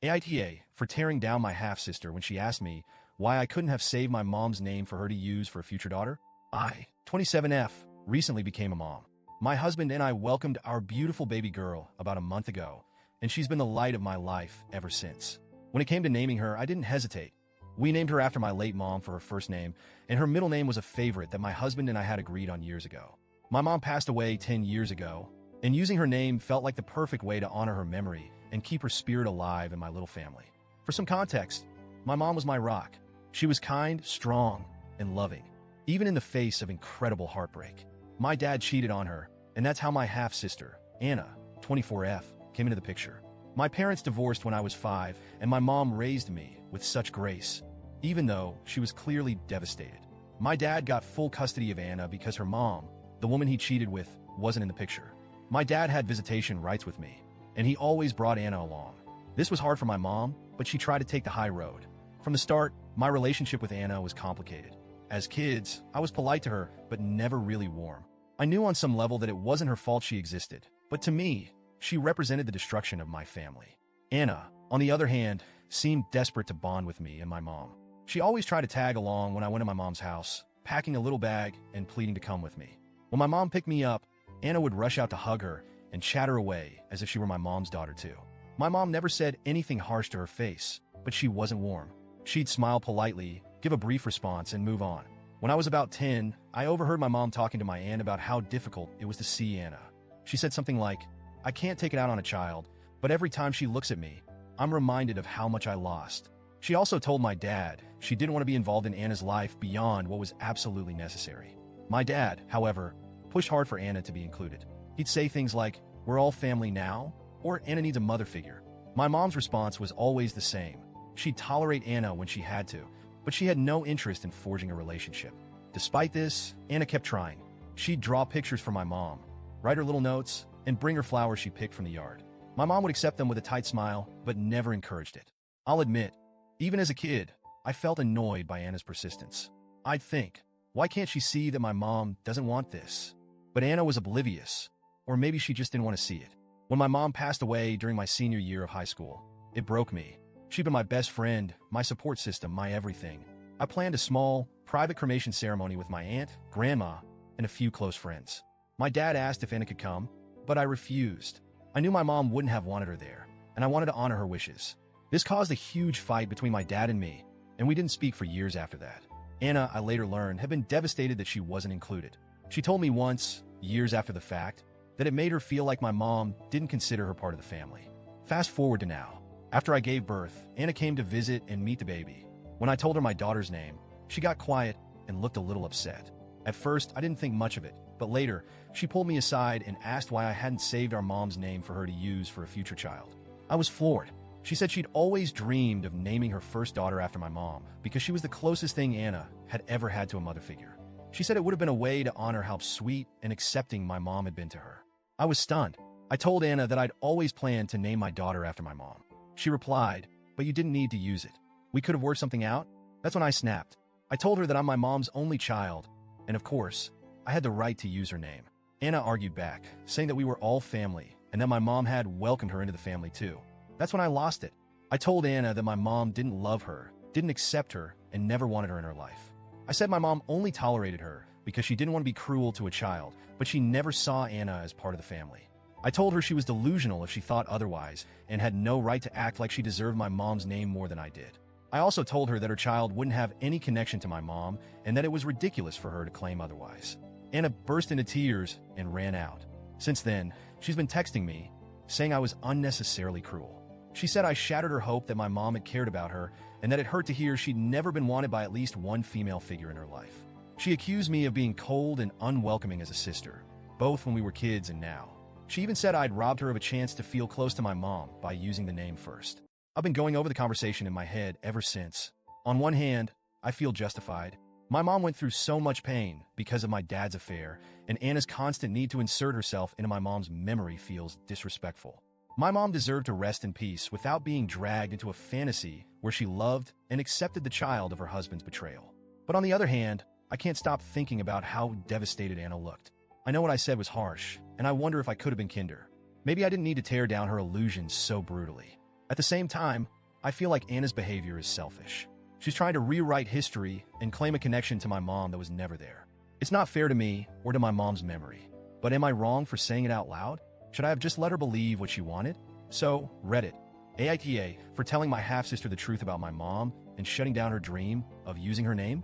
AITA for tearing down my half-sister when she asked me why I couldn't have saved my mom's name for her to use for a future daughter. I, 27F, recently became a mom. My husband and I welcomed our beautiful baby girl about a month ago, and she's been the light of my life ever since. When it came to naming her, I didn't hesitate. We named her after my late mom for her first name, and her middle name was a favorite that my husband and I had agreed on years ago. My mom passed away 10 years ago, and using her name felt like the perfect way to honor her memory and keep her spirit alive in my little family. For some context, my mom was my rock. She was kind, strong, and loving, even in the face of incredible heartbreak. My dad cheated on her, and that's how my half-sister, Anna, 24F, came into the picture. My parents divorced when I was 5, and my mom raised me with such grace, even though she was clearly devastated. My dad got full custody of Anna because her mom, the woman he cheated with, wasn't in the picture. My dad had visitation rights with me, and he always brought Anna along. This was hard for my mom, but she tried to take the high road. From the start, my relationship with Anna was complicated. As kids, I was polite to her, but never really warm. I knew on some level that it wasn't her fault she existed, but to me, she represented the destruction of my family. Anna, on the other hand, seemed desperate to bond with me and my mom. She always tried to tag along when I went to my mom's house, packing a little bag and pleading to come with me. When my mom picked me up, Anna would rush out to hug her and chatter away as if she were my mom's daughter too. My mom never said anything harsh to her face, but she wasn't warm. She'd smile politely, give a brief response, and move on. When I was about 10, I overheard my mom talking to my aunt about how difficult it was to see Anna. She said something like, "I can't take it out on a child, but every time she looks at me, I'm reminded of how much I lost." She also told my dad she didn't want to be involved in Anna's life beyond what was absolutely necessary. My dad, however, pushed hard for Anna to be included. He'd say things like, "We're all family now," or "Anna needs a mother figure." My mom's response was always the same. She'd tolerate Anna when she had to, but she had no interest in forging a relationship. Despite this, Anna kept trying. She'd draw pictures for my mom, write her little notes, and bring her flowers she picked from the yard. My mom would accept them with a tight smile, but never encouraged it. I'll admit, even as a kid, I felt annoyed by Anna's persistence. I'd think, why can't she see that my mom doesn't want this? But Anna was oblivious, or maybe she just didn't want to see it. When my mom passed away during my senior year of high school, it broke me. She'd been my best friend, my support system, my everything. I planned a small, private cremation ceremony with my aunt, grandma, and a few close friends. My dad asked if Anna could come, but I refused. I knew my mom wouldn't have wanted her there, and I wanted to honor her wishes. This caused a huge fight between my dad and me, and we didn't speak for years after that. Anna, I later learned, had been devastated that she wasn't included. She told me once, years after the fact, that it made her feel like my mom didn't consider her part of the family. Fast forward to now. After I gave birth, Anna came to visit and meet the baby. When I told her my daughter's name, she got quiet and looked a little upset. At first, I didn't think much of it, but later, she pulled me aside and asked why I hadn't saved our mom's name for her to use for a future child. I was floored. She said she'd always dreamed of naming her first daughter after my mom because she was the closest thing Anna had ever had to a mother figure. She said it would have been a way to honor how sweet and accepting my mom had been to her. I was stunned. I told Anna that I'd always planned to name my daughter after my mom. She replied, "But you didn't need to use it. We could have worked something out." That's when I snapped. I told her that I'm my mom's only child, and of course, I had the right to use her name. Anna argued back, saying that we were all family and that my mom had welcomed her into the family too. That's when I lost it. I told Anna that my mom didn't love her, didn't accept her, and never wanted her in her life. I said my mom only tolerated her because she didn't want to be cruel to a child, but she never saw Anna as part of the family. I told her she was delusional if she thought otherwise and had no right to act like she deserved my mom's name more than I did. I also told her that her child wouldn't have any connection to my mom and that it was ridiculous for her to claim otherwise. Anna burst into tears and ran out. Since then, she's been texting me, saying I was unnecessarily cruel. She said I shattered her hope that my mom had cared about her and that it hurt to hear she'd never been wanted by at least one female figure in her life. She accused me of being cold and unwelcoming as a sister, both when we were kids and now. She even said I'd robbed her of a chance to feel close to my mom by using the name first. I've been going over the conversation in my head ever since. On one hand, I feel justified. My mom went through so much pain because of my dad's affair, and Anna's constant need to insert herself into my mom's memory feels disrespectful. My mom deserved to rest in peace without being dragged into a fantasy where she loved and accepted the child of her husband's betrayal. But on the other hand, I can't stop thinking about how devastated Anna looked. I know what I said was harsh, and I wonder if I could have been kinder. Maybe I didn't need to tear down her illusions so brutally. At the same time, I feel like Anna's behavior is selfish. She's trying to rewrite history and claim a connection to my mom that was never there. It's not fair to me or to my mom's memory. But am I wrong for saying it out loud? Should I have just let her believe what she wanted? So, Reddit, AITA, for telling my half-sister the truth about my mom and shutting down her dream of using her name?